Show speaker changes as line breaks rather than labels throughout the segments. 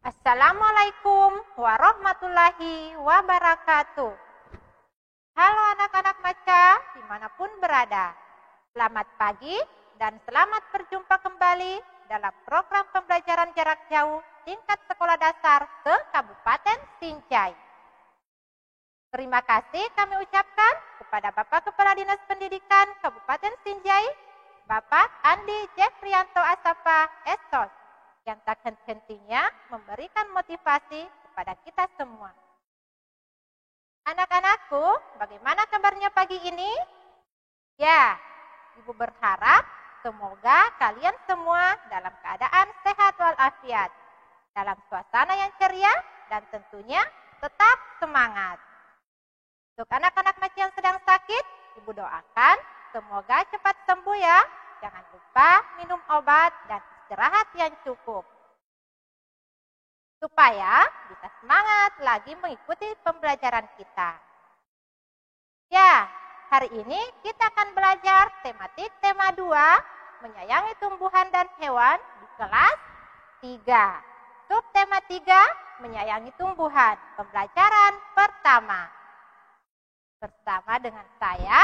Assalamualaikum warahmatullahi wabarakatuh. Halo anak-anak maca dimanapun berada. Selamat pagi dan selamat berjumpa kembali dalam program pembelajaran jarak jauh tingkat sekolah dasar ke Kabupaten Sinjai. Terima kasih kami ucapkan kepada Bapak Kepala Dinas Pendidikan Kabupaten Sinjai, Bapak Andi Jefrianto Asafa, Estos, yang tak henti-hentinya memberikan motivasi kepada kita semua. Anak-anakku, bagaimana kabarnya pagi ini? Ya, Ibu berharap semoga kalian semua dalam keadaan sehat walafiat, dalam suasana yang ceria dan tentunya tetap semangat. Untuk anak-anak maca yang sedang sakit, Ibu doakan semoga cepat sembuh ya. Jangan lupa minum obat dan istirahat yang cukup, supaya bisa semangat lagi mengikuti pembelajaran kita. Ya, hari ini kita akan belajar tematik tema 2, menyayangi tumbuhan dan hewan di kelas 3. Subtema 3, menyayangi tumbuhan, pembelajaran pertama. Bersama dengan saya,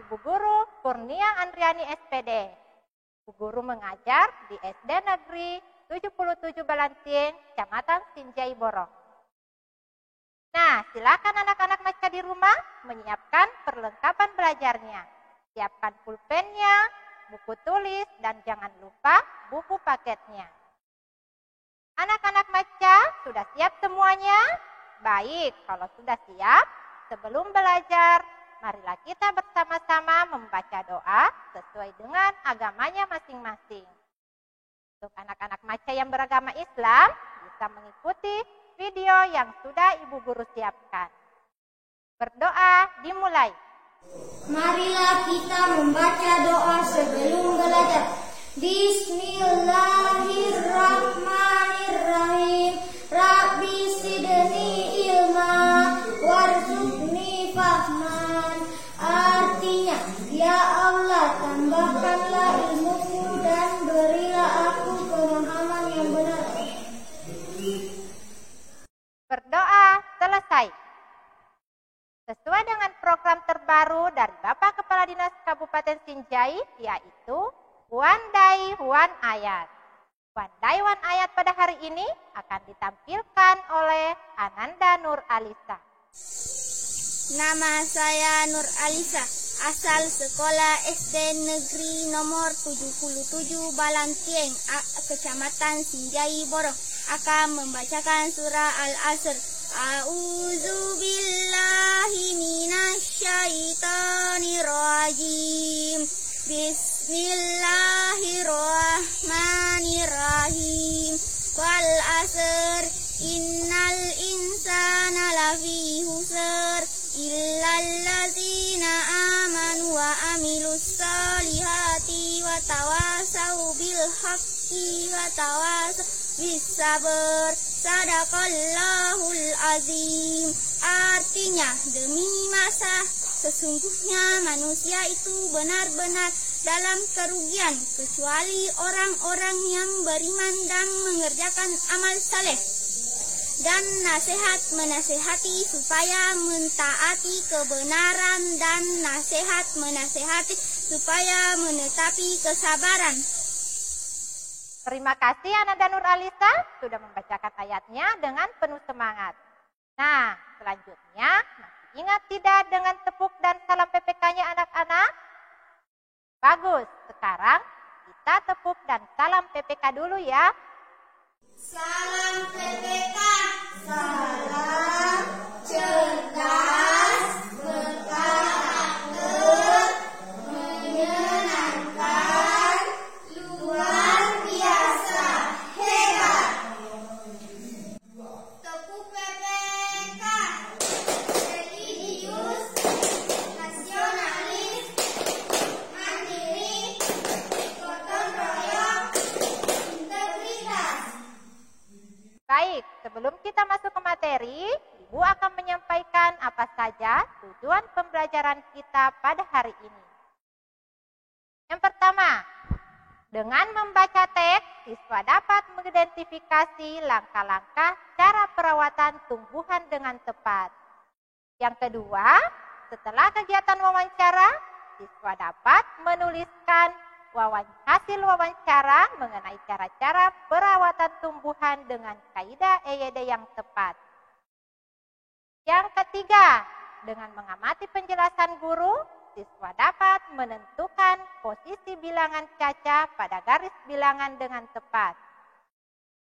Ibu Guru Kurnia Andriani SPD. Ibu Guru mengajar di SD Negeri 77 Balantieng, Kecamatan Sinjai Borong. Nah, silakan anak-anak maca di rumah menyiapkan perlengkapan belajarnya. Siapkan pulpennya, buku tulis, dan jangan lupa buku paketnya. Anak-anak maca sudah siap semuanya? Baik, kalau sudah siap, sebelum belajar, marilah kita bersama-sama membaca doa sesuai dengan agamanya masing-masing. Untuk anak-anak maca yang beragama Islam, bisa mengikuti video yang sudah Ibu Guru siapkan. Berdoa dimulai.
Marilah kita membaca doa sebelum belajar. Bismillahirrahmanirrahim. Rabbi sidni ilma warzuqni fahman. Artinya, ya Allah, tambahkanlah ilmuku dan berilah aku pemahaman yang benar.
Berdoa selesai. Sesuai dengan program terbaru dari Bapak Kepala Dinas Kabupaten Sinjai, yaitu One Day One Ayat. One Day One Ayat pada hari ini akan ditampilkan oleh Ananda Nur Alisa.
Nama saya Nur Alisa, asal sekolah SD Negeri nomor 77 Balantieng, Kecamatan Sinjai Borong, akan membacakan surah Al-Asr. A'udzubillahi minasyaitonirrajim. Bismillahirrahmanirrahim. Wal asr innal insana lafi husr illal ladzina amanu wa amilus solihati wa tawasau bil haqqi wa tawasau bis sabr. Sadaqallahul azim. Artinya, demi masa sesungguhnya manusia itu benar-benar dalam kerugian kecuali orang-orang yang beriman dan mengerjakan amal saleh dan nasihat menasehati supaya mentaati kebenaran dan nasihat menasehati supaya menetapi kesabaran.
Terima kasih Ananda Nur Alisa sudah membacakan ayatnya dengan penuh semangat. Nah, selanjutnya masih ingat tidak dengan tepuk dan salam PPK-nya anak-anak? Bagus, sekarang kita tepuk dan salam PPK dulu ya.
Salam PPK. Salam cerdas, berkarakter, menyenangkan, luar biasa, hebat. Tepuk PPK. Religius, nasionalis, mandiri, gotong royong, integritas.
Baik, sebelum kita masuk ke materi, Ibu akan menyampaikan apa saja tujuan pembelajaran kita pada hari ini. Yang pertama, Dengan membaca teks, siswa dapat mengidentifikasi langkah-langkah cara perawatan tumbuhan dengan tepat. Yang kedua, setelah kegiatan wawancara, siswa dapat menuliskan hasil wawancara mengenai cara-cara perawatan tumbuhan dengan kaidah EYD yang tepat. Yang ketiga, dengan mengamati penjelasan guru, siswa dapat menentukan posisi bilangan kaca pada garis bilangan dengan tepat.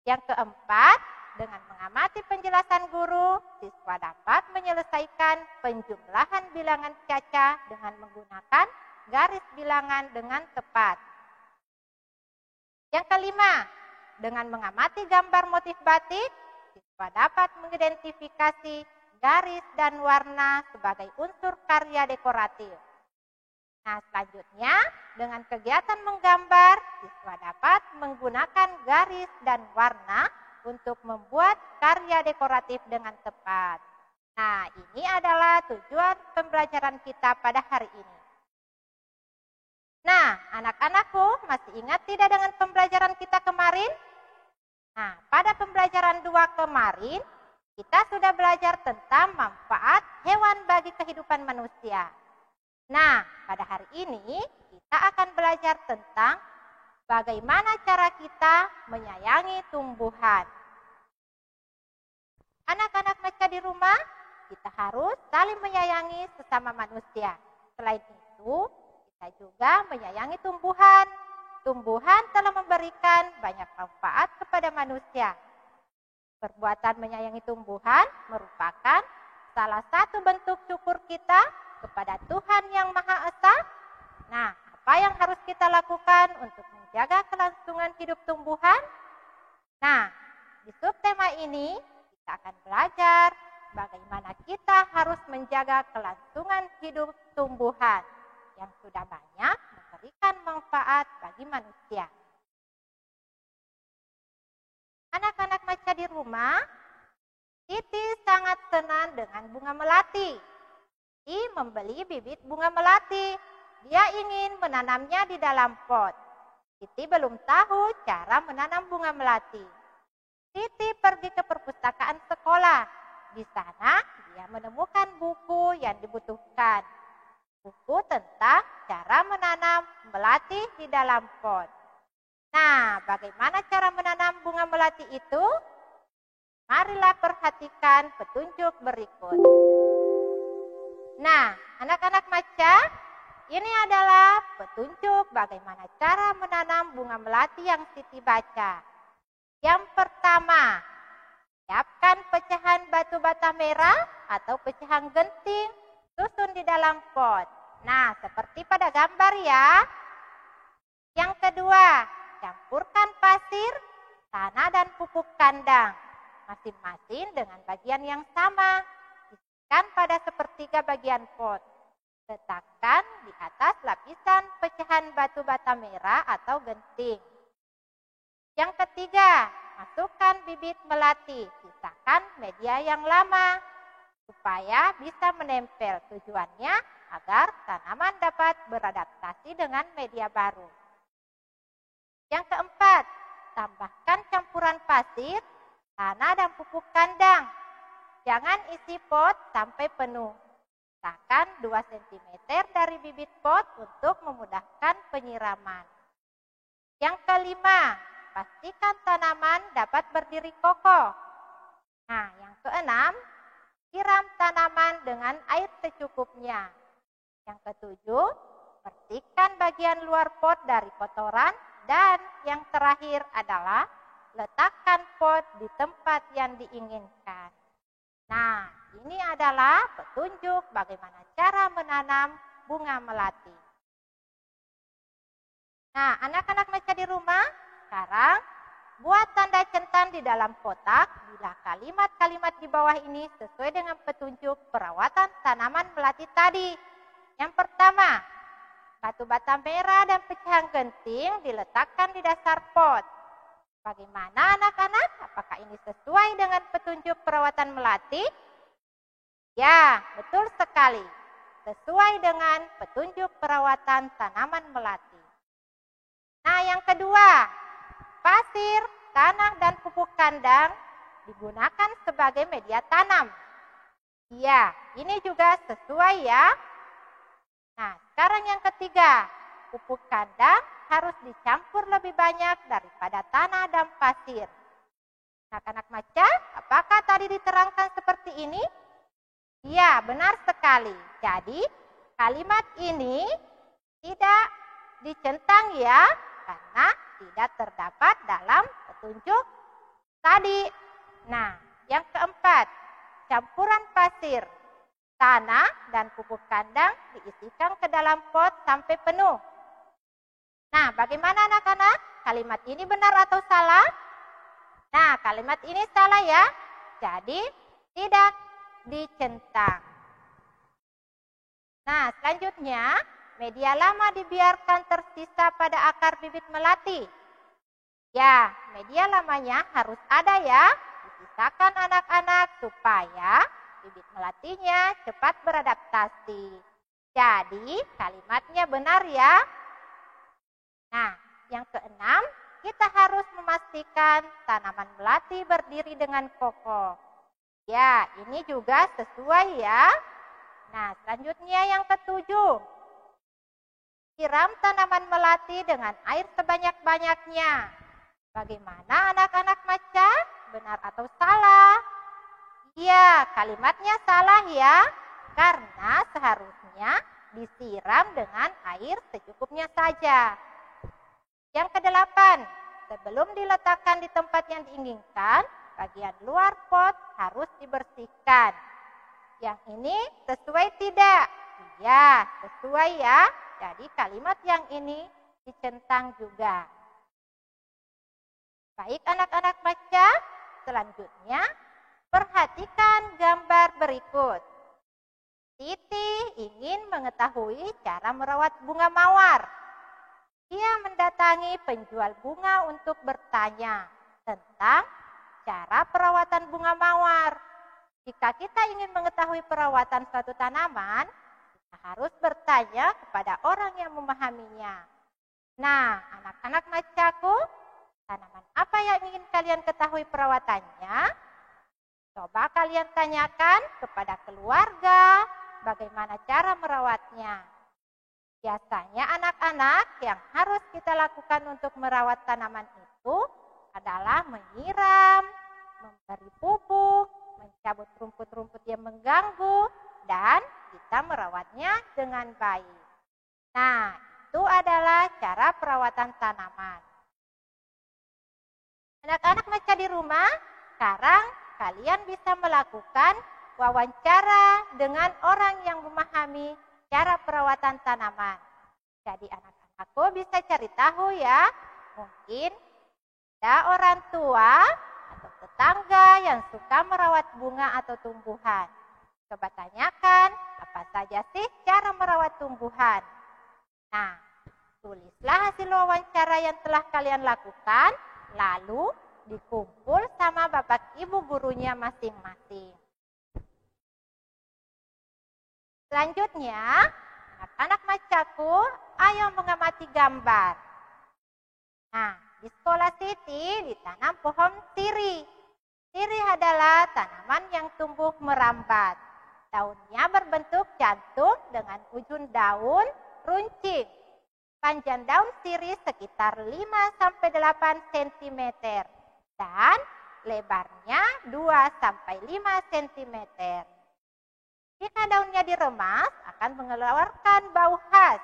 Yang keempat, dengan mengamati penjelasan guru, siswa dapat menyelesaikan penjumlahan bilangan kaca dengan menggunakan garis bilangan dengan tepat. Yang kelima, dengan mengamati gambar motif batik, siswa dapat mengidentifikasi garis dan warna sebagai unsur karya dekoratif. Nah, selanjutnya, dengan kegiatan menggambar, siswa dapat menggunakan garis dan warna untuk membuat karya dekoratif dengan tepat. Nah, ini adalah tujuan pembelajaran kita pada hari ini. Nah, anak-anakku masih ingat tidak dengan pembelajaran kita kemarin? Nah, pada pembelajaran 2 kemarin, kita sudah belajar tentang manfaat hewan bagi kehidupan manusia. Nah, pada hari ini kita akan belajar tentang bagaimana cara kita menyayangi tumbuhan. Anak-anak Maca di rumah, kita harus saling menyayangi sesama manusia. Selain itu, kita juga menyayangi tumbuhan. Tumbuhan telah memberikan banyak manfaat kepada manusia. Perbuatan menyayangi tumbuhan merupakan salah satu bentuk syukur kita kepada Tuhan Yang Maha Esa. Nah, apa yang harus kita lakukan untuk menjaga kelangsungan hidup tumbuhan? Nah, di subtema ini kita akan belajar bagaimana kita harus menjaga kelangsungan hidup tumbuhan yang sudah banyak memberikan manfaat bagi manusia. Anak-anak Maca di rumah, Siti sangat senang dengan bunga melati. Siti membeli bibit bunga melati. Dia ingin menanamnya di dalam pot. Siti belum tahu cara menanam bunga melati. Siti pergi ke perpustakaan sekolah. Di sana dia menemukan buku yang dibutuhkan. Buku tentang cara menanam melati di dalam pot. Nah, bagaimana cara menanam bunga melati itu? Marilah perhatikan petunjuk berikut. Nah, anak-anak Maca, ini adalah petunjuk bagaimana cara menanam bunga melati yang Siti baca. Yang pertama, siapkan pecahan batu bata merah atau pecahan genting, susun di dalam pot. Nah, seperti pada gambar ya. Yang kedua, campurkan pasir, tanah dan pupuk kandang, masing-masing dengan bagian yang sama. Isikan pada sepertiga bagian pot. Letakkan di atas lapisan pecahan batu bata merah atau genting. Yang ketiga, masukkan bibit melati, sisakan media yang lama supaya bisa menempel. Tujuannya agar tanaman dapat beradaptasi dengan media baru. Yang keempat, tambahkan campuran pasir, tanah dan pupuk kandang. Jangan isi pot sampai penuh. Sisakan 2 cm dari bibit pot untuk memudahkan penyiraman. Yang kelima, pastikan tanaman dapat berdiri kokoh. Nah, yang keenam, siram tanaman dengan air secukupnya. Yang ketujuh, bersihkan bagian luar pot dari kotoran. Dan yang terakhir adalah letakkan pot di tempat yang diinginkan. Nah, ini adalah petunjuk bagaimana cara menanam bunga melati. Nah, anak-anak Maca di rumah, sekarang buat tanda centang di dalam kotak bila kalimat-kalimat di bawah ini sesuai dengan petunjuk perawatan tanaman melati tadi. Yang pertama, batu bata merah dan pecahan genting diletakkan di dasar pot. Bagaimana anak-anak? Apakah ini sesuai dengan petunjuk perawatan melati? Ya, betul sekali. Sesuai dengan petunjuk perawatan tanaman melati. Nah, yang kedua, pasir, tanah, dan pupuk kandang digunakan sebagai media tanam. Iya, ini juga sesuai ya. Nah, sekarang yang ketiga, pupuk kandang harus dicampur lebih banyak daripada tanah dan pasir. Anak-anak maca, apakah tadi diterangkan seperti ini? Iya, benar sekali. Jadi, kalimat ini tidak dicentang ya, karena tidak terdapat dalam petunjuk tadi. Nah, yang keempat, campuran pasir, tanah, dan pupuk kandang diisikan ke dalam pot sampai penuh. Nah, bagaimana anak-anak? Kalimat ini benar atau salah? Nah, kalimat ini salah ya. Jadi, tidak dicentang. Nah, selanjutnya, media lama dibiarkan tersisa pada akar bibit melati. Ya, media lamanya harus ada ya. Disisakan anak-anak supaya bibit melatinya cepat beradaptasi. Jadi, kalimatnya benar ya. Nah, yang keenam, kita harus memastikan tanaman melati berdiri dengan kokoh. Ya, ini juga sesuai ya. Nah, selanjutnya yang ketujuh, siram tanaman melati dengan air sebanyak-banyaknya. Bagaimana anak-anak maca? Benar atau salah? Iya, kalimatnya salah ya. Karena seharusnya disiram dengan air secukupnya saja. Yang kedelapan, sebelum diletakkan di tempat yang diinginkan, bagian luar pot harus dibersihkan. Yang ini sesuai tidak? Iya, sesuai ya. Jadi kalimat yang ini dicentang juga. Baik anak-anak baca, selanjutnya perhatikan gambar berikut. Siti ingin mengetahui cara merawat bunga mawar. Dia mendatangi penjual bunga untuk bertanya tentang cara perawatan bunga mawar. Jika kita ingin mengetahui perawatan suatu tanaman, kita harus bertanya kepada orang yang memahaminya. Nah, anak-anak macaku, tanaman apa yang ingin kalian ketahui perawatannya? Coba kalian tanyakan kepada keluarga bagaimana cara merawatnya. Biasanya anak-anak yang harus kita lakukan untuk merawat tanaman itu adalah menyiram, memberi pupuk, mencabut rumput-rumput yang mengganggu, dan kita merawatnya dengan baik. Nah, itu adalah cara perawatan tanaman. Anak-anak maca di rumah, sekarang kalian bisa melakukan wawancara dengan orang yang memahami cara perawatan tanaman. Jadi anak-anakku bisa cari tahu ya, mungkin ada orang tua atau tetangga yang suka merawat bunga atau tumbuhan. Coba tanyakan apa saja sih cara merawat tumbuhan. Nah, tulislah hasil wawancara yang telah kalian lakukan, lalu dikumpul sama bapak ibu gurunya masing-masing. Selanjutnya, anak-anak macaku, ayo mengamati gambar. Nah, di sekolah Siti ditanam pohon sirih. Sirih adalah tanaman yang tumbuh merambat. Daunnya berbentuk jantung dengan ujung daun runcing. Panjang daun sirih sekitar 5-8 cm dan lebarnya 2-5 cm. Jika daunnya diremas, akan mengeluarkan bau khas.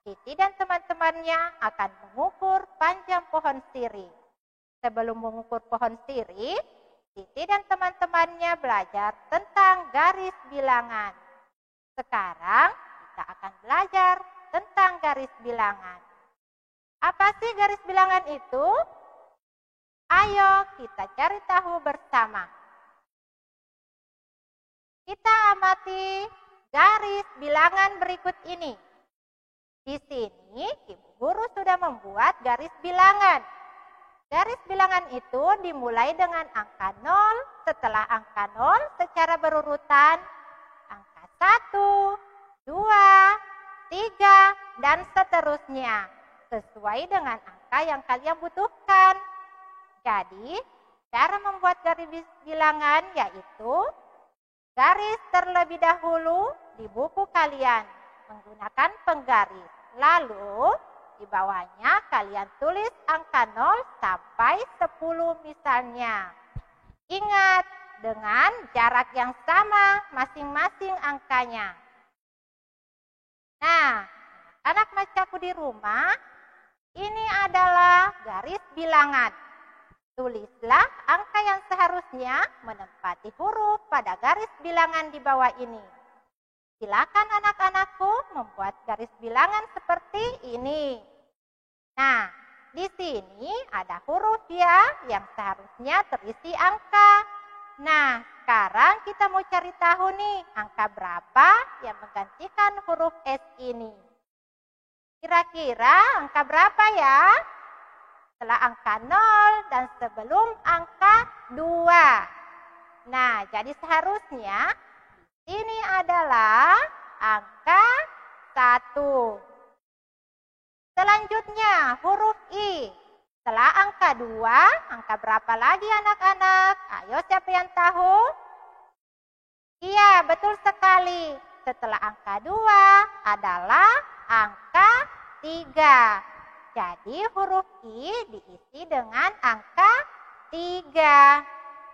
Siti dan teman-temannya akan mengukur panjang pohon sirih. Sebelum mengukur pohon sirih, Siti dan teman-temannya belajar tentang garis bilangan. Sekarang kita akan belajar tentang garis bilangan. Apa sih garis bilangan itu? Ayo kita cari tahu bersama. Kita amati garis bilangan berikut ini. Di sini ibu guru sudah membuat garis bilangan. Garis bilangan itu dimulai dengan angka 0, setelah angka 0 secara berurutan angka 1, 2, 3, dan seterusnya. sesuai dengan angka yang kalian butuhkan. Jadi, cara membuat garis bilangan yaitu garis terlebih dahulu di buku kalian menggunakan penggaris. Lalu, di bawahnya kalian tulis angka 0 sampai 10 misalnya. Ingat, dengan jarak yang sama masing-masing angkanya. Nah, anak macaku di rumah, ini adalah garis bilangan. Tulislah angka yang seharusnya menempati huruf pada garis bilangan di bawah ini. Silakan anak-anakku membuat garis bilangan seperti ini. Nah, di sini ada huruf ya yang seharusnya terisi angka. Nah, sekarang kita mau cari tahu nih angka berapa yang menggantikan huruf S ini. Kira-kira angka berapa ya? Setelah angka 0 dan sebelum angka 2. Nah, jadi seharusnya ini adalah angka 1. Selanjutnya huruf I. Setelah angka 2, angka berapa lagi anak-anak? Ayo siapa yang tahu? Iya, betul sekali. Setelah angka 2 adalah angka 3. Jadi huruf I diisi dengan angka 3.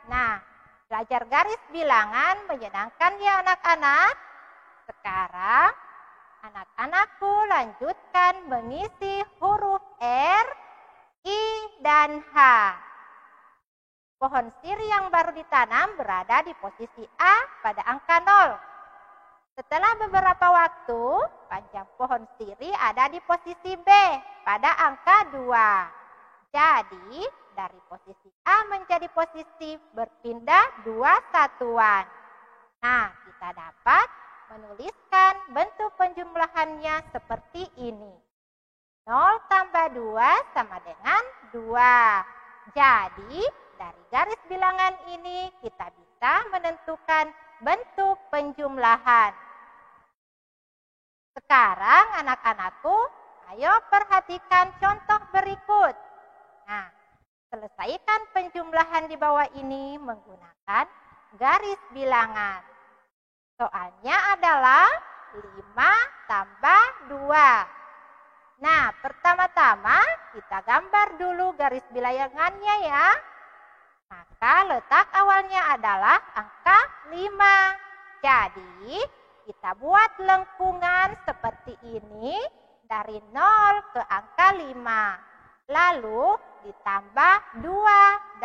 Nah, belajar garis bilangan menyenangkan ya anak-anak? Sekarang anak-anakku lanjutkan mengisi huruf R, I, dan H. Pohon siri yang baru ditanam berada di posisi A pada angka 0. Setelah beberapa waktu, panjang pohon siri ada di posisi B pada angka 2. Jadi, dari posisi A menjadi posisi berpindah 2 satuan. Nah, kita dapat menuliskan bentuk penjumlahannya seperti ini. 0 tambah 2 sama dengan 2. Jadi, dari garis bilangan ini kita bisa menentukan bentuk penjumlahan. Sekarang anak-anakku, ayo perhatikan contoh berikut. Nah, selesaikan penjumlahan di bawah ini menggunakan garis bilangan. Soalnya adalah 5 tambah 2. Nah, pertama-tama kita gambar dulu garis bilangannya ya. Maka letak awalnya adalah angka 5. Jadi, kita buat lengkungan seperti ini dari 0 ke angka 5. Lalu ditambah 2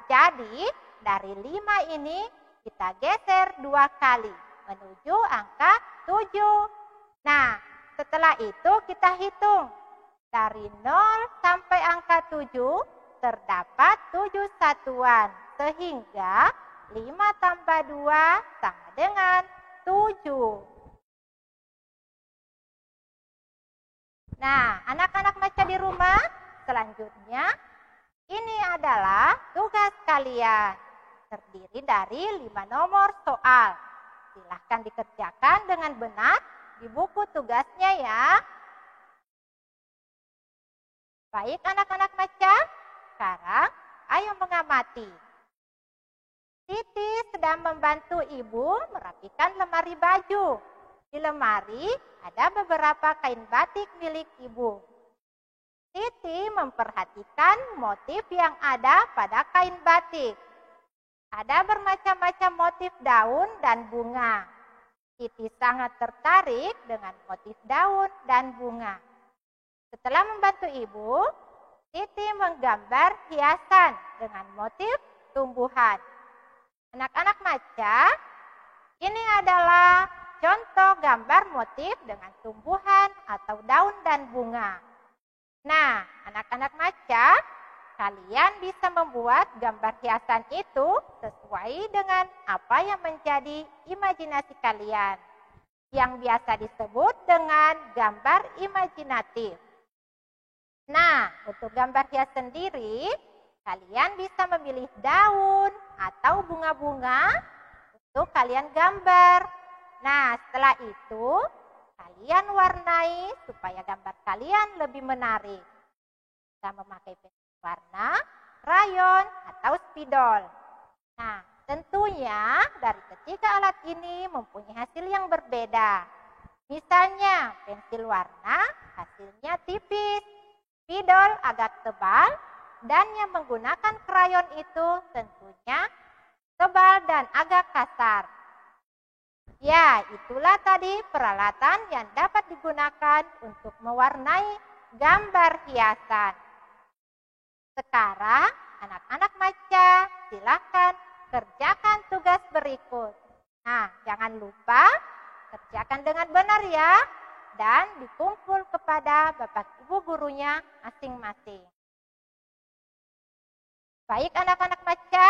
jadi dari 5 ini kita geser 2 kali menuju angka 7. Nah, setelah itu kita hitung dari 0 sampai angka 7 terdapat 7 satuan sehingga 5 tambah 2 sama dengan 7. Nah, anak-anak maca di rumah, selanjutnya ini adalah tugas kalian. Terdiri dari 5 nomor soal. Silahkan dikerjakan dengan benar di buku tugasnya ya. Baik anak-anak maca, sekarang ayo mengamati. Siti sedang membantu ibu merapikan lemari baju. Di lemari ada beberapa kain batik milik ibu. Siti memperhatikan motif yang ada pada kain batik. Ada bermacam-macam motif daun dan bunga. Siti sangat tertarik dengan motif daun dan bunga. Setelah membantu ibu, Siti menggambar hiasan dengan motif tumbuhan. Anak-anak maca, ini adalah contoh gambar motif dengan tumbuhan atau daun dan bunga. Nah, anak-anak maca, kalian bisa membuat gambar hiasan itu sesuai dengan apa yang menjadi imajinasi kalian, yang biasa disebut dengan gambar imajinatif. Nah, untuk gambar hias sendiri, kalian bisa memilih daun atau bunga-bunga untuk kalian gambar. Nah, setelah itu, kalian warnai supaya gambar kalian lebih menarik. Bisa memakai pensil warna, krayon, atau spidol. Nah, tentunya dari ketiga alat ini mempunyai hasil yang berbeda. Misalnya, pensil warna hasilnya tipis, spidol agak tebal, dan yang menggunakan krayon itu tentunya tebal dan agak kasar. Ya, itulah tadi peralatan yang dapat digunakan untuk mewarnai gambar hiasan. Sekarang, anak-anak maca, silakan kerjakan tugas berikut. Nah, jangan lupa kerjakan dengan benar ya, dan dikumpul kepada Bapak Ibu gurunya masing-masing. Baik anak-anak maca,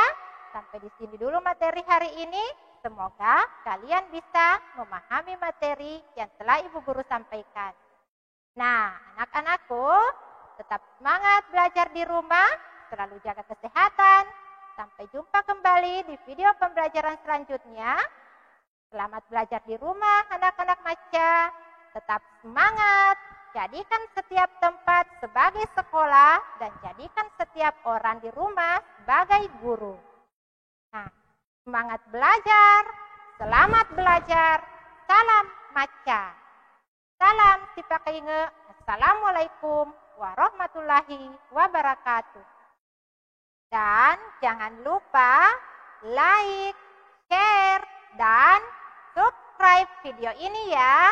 sampai di sini dulu materi hari ini. Semoga kalian bisa memahami materi yang telah Ibu Guru sampaikan. Nah, anak-anakku, tetap semangat belajar di rumah, selalu jaga kesehatan. Sampai jumpa kembali di video pembelajaran selanjutnya. Selamat belajar di rumah, anak-anak maca. Tetap semangat. Jadikan setiap tempat sebagai sekolah dan jadikan setiap orang di rumah sebagai guru. Nah, semangat belajar, selamat belajar, salam maca. Salam Sipakainge, Assalamualaikum warahmatullahi wabarakatuh. Dan jangan lupa like, share, dan subscribe video ini ya.